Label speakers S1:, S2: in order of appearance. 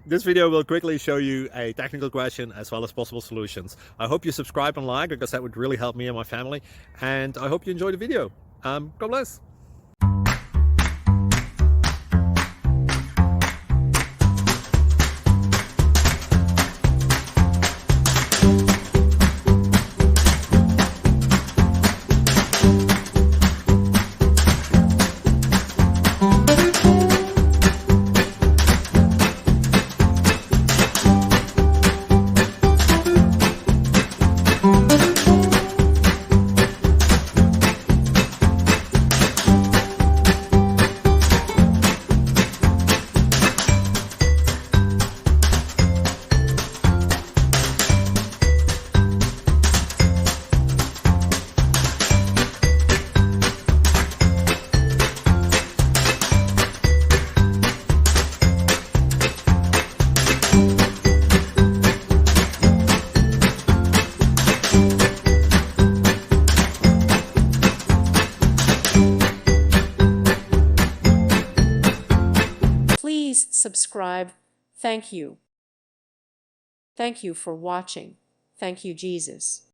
S1: This video will quickly show you a technical question as well as possible solutions. I hope you subscribe and like, because that would really help me and my family. And I hope you enjoy the video. God bless.
S2: Please subscribe. Thank you. Thank you for watching. Thank you, Jesus.